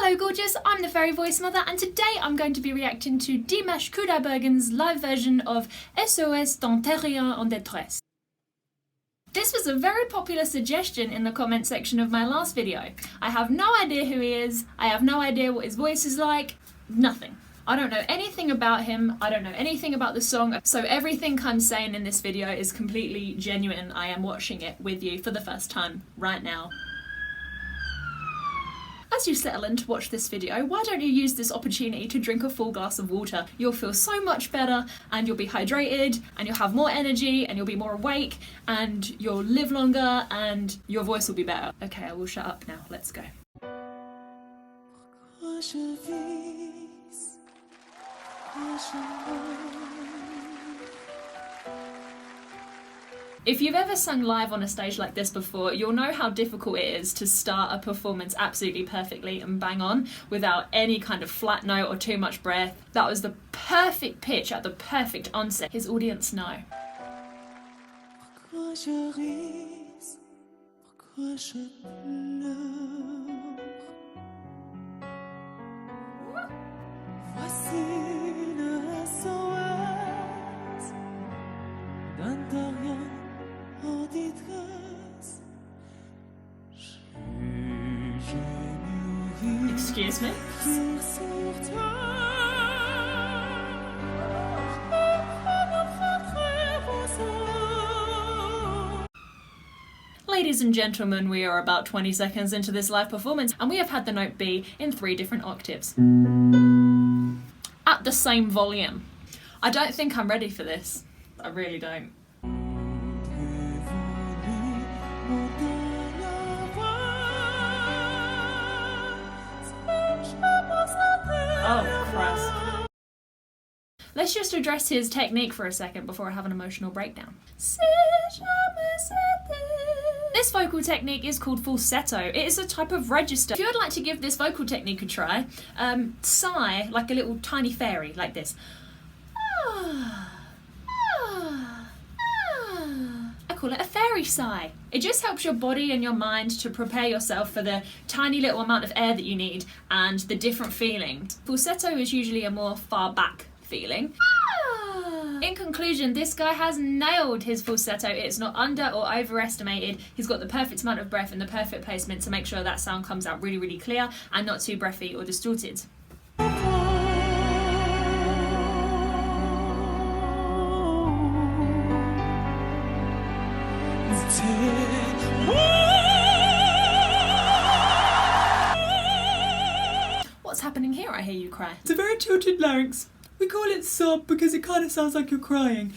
Hello gorgeous, I'm the Fairy Voice Mother and today I'm going to be reacting to Dimash Kudaibergen's live version of SOS dans terrien en détresse. This was a very popular suggestion in the comment section of my last video. I have no idea who he is, I have no idea what his voice is like, nothing. I don't know anything about him, I don't know anything about the song, so everything I'm saying in this video is completely genuine. I am watching it with you for the first time right now. As you settle in to watch this video, why don't you use this opportunity to drink a full glass of water? You'll feel so much better and you'll be hydrated and you'll have more energy and you'll be more awake and you'll live longer and your voice will be better. Okay, I will shut up now. Let's go. If you've ever sung live on a stage like this before, you'll know how difficult it is to start a performance absolutely perfectly and bang on without any kind of flat note or too much breath. That was the perfect pitch at the perfect onset. His audience know. Excuse me? Ladies and gentlemen, we are about 20 seconds into this live performance and we have had the note B in 3 different octaves. At the same volume. I don't think I'm ready for this. I really don't. Oh, Christ. Let's just address his technique for a second before I have an emotional breakdown. This vocal technique is called falsetto. It is a type of register. If you would like to give this vocal technique a try, sigh like a little tiny fairy, like this. I call it a fairy sigh. It just helps your body and your mind to prepare yourself for the tiny little amount of air that you need and the different feelings. Falsetto is usually a more far back feeling. In conclusion, this guy has nailed his falsetto. It's not under or overestimated. He's got the perfect amount of breath and the perfect placement to make sure that sound comes out really, really clear and not too breathy or distorted. What's happening here, I hear you cry? It's a very tilted larynx. We call it sob because it kind of sounds like you're crying.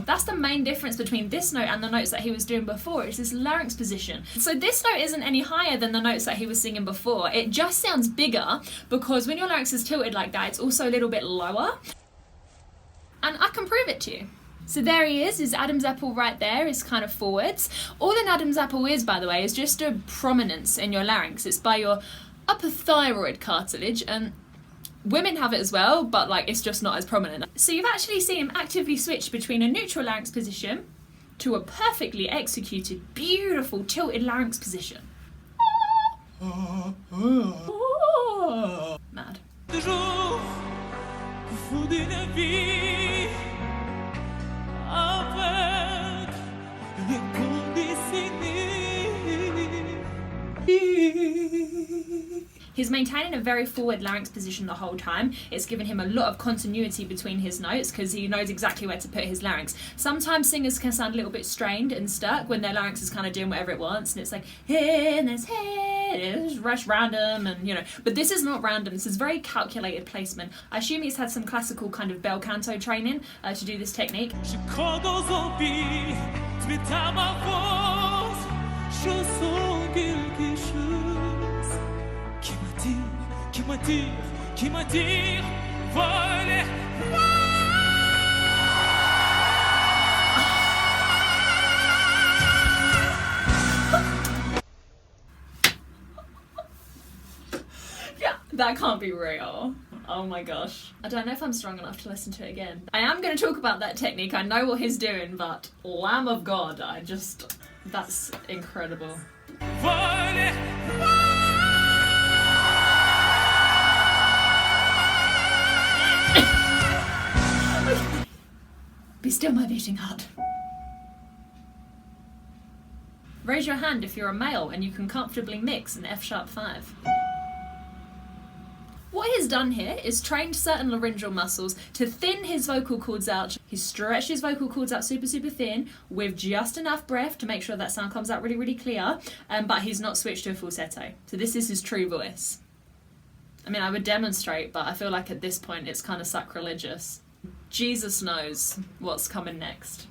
That's the main difference between this note and the notes that he was doing before. It's this larynx position. So this note isn't any higher than the notes that he was singing before. It just sounds bigger because when your larynx is tilted like that, it's also a little bit lower. And I can prove it to you. So there he is, his Adam's apple right there is kind of forwards. All an Adam's apple is, by the way, is just a prominence in your larynx. It's by your upper thyroid cartilage, and women have it as well, but like it's just not as prominent. So you've actually seen him actively switch between a neutral larynx position to a perfectly executed, beautiful tilted larynx position. Mad. He's maintaining a very forward larynx position the whole time. It's given him a lot of continuity between his notes because he knows exactly where to put his larynx. Sometimes singers can sound a little bit strained and stuck when their larynx is kind of doing whatever it wants and it's like here and there's here, it's rush random and you know. But this is not random, this is very calculated placement. I assume he's had some classical kind of bel canto training to do this technique. Qui m'attire, voler. Yeah, that can't be real. Oh my gosh. I don't know if I'm strong enough to listen to it again. I am going to talk about that technique. I know what he's doing, but Lamb of God, that's incredible. Be still, my beating heart. Raise your hand if you're a male and you can comfortably mix an F-sharp 5. What he's done here is trained certain laryngeal muscles to thin his vocal cords out. He's stretched his vocal cords out super thin with just enough breath to make sure that sound comes out really clear, but he's not switched to a falsetto. So this is his true voice. I mean, I would demonstrate, but I feel like at this point it's kind of sacrilegious. Jesus knows what's coming next.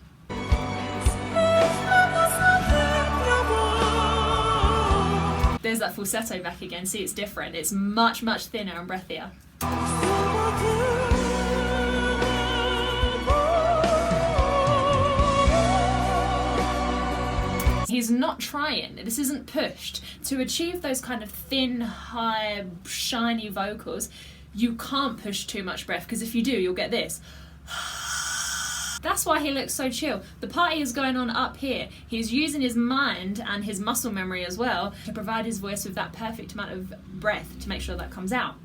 There's that falsetto back again. See, it's different. It's much thinner and breathier. He's not trying. This isn't pushed. To achieve those kind of thin, high, shiny vocals, you can't push too much breath, because if you do, you'll get this. That's why he looks so chill. The party is going on up here. He's using his mind and his muscle memory as well to provide his voice with that perfect amount of breath to make sure that comes out.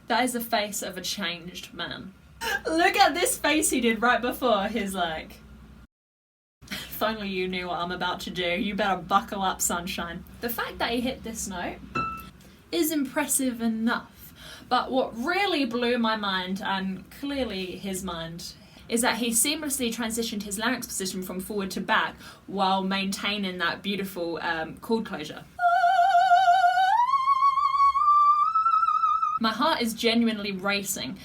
That is the face of a changed man. Look at this face he did right before. He's like, if only you knew what I'm about to do. You better buckle up, sunshine. The fact that he hit this note is impressive enough. But what really blew my mind, and clearly his mind, is that he seamlessly transitioned his larynx position from forward to back while maintaining that beautiful chord closure. My heart is genuinely racing.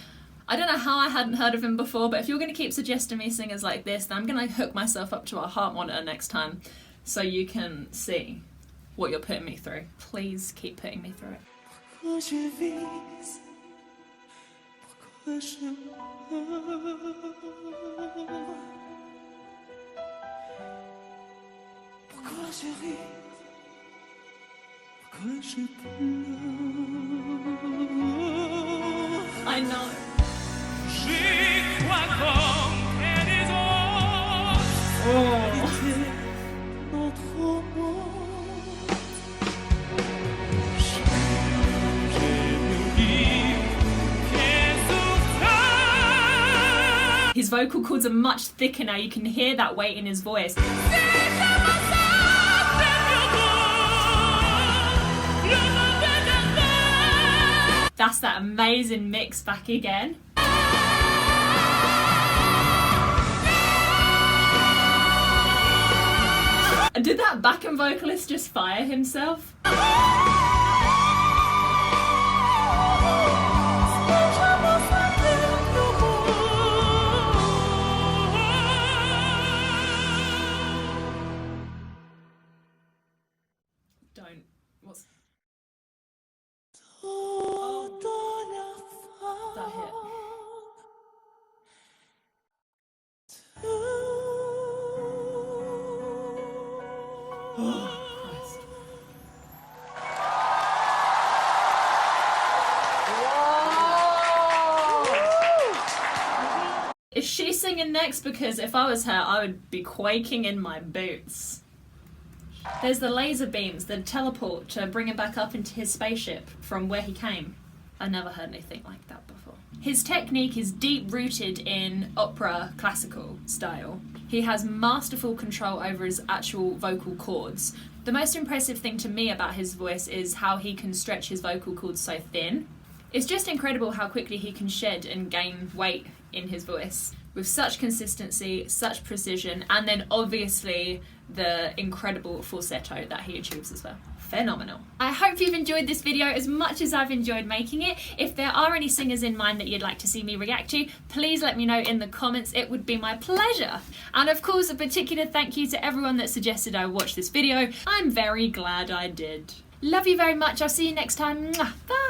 I don't know how I hadn't heard of him before, but if you're going to keep suggesting me singers like this, then I'm going to hook myself up to a heart monitor next time so you can see what you're putting me through. Please keep putting me through it. I know. His vocal cords are much thicker now. You can hear that weight in his voice. That's that amazing mix back again. Did that backing vocalist just fire himself? Don't. What's... That hit. Oh, Christ. Whoa. Is she singing next? Because if I was her, I would be quaking in my boots. There's the laser beams that teleport to bring him back up into his spaceship from where he came. I never heard anything like that before. His technique is deep-rooted in opera classical style. He has masterful control over his actual vocal cords. The most impressive thing to me about his voice is how he can stretch his vocal cords so thin. It's just incredible how quickly he can shed and gain weight in his voice with such consistency, such precision, and then obviously the incredible falsetto that he achieves as well. Phenomenal. I hope you've enjoyed this video as much as I've enjoyed making it. If there are any singers in mind that you'd like to see me react to, please let me know in the comments. It would be my pleasure. And of course, a particular thank you to everyone that suggested I watch this video. I'm very glad I did. Love you very much. I'll see you next time. Bye.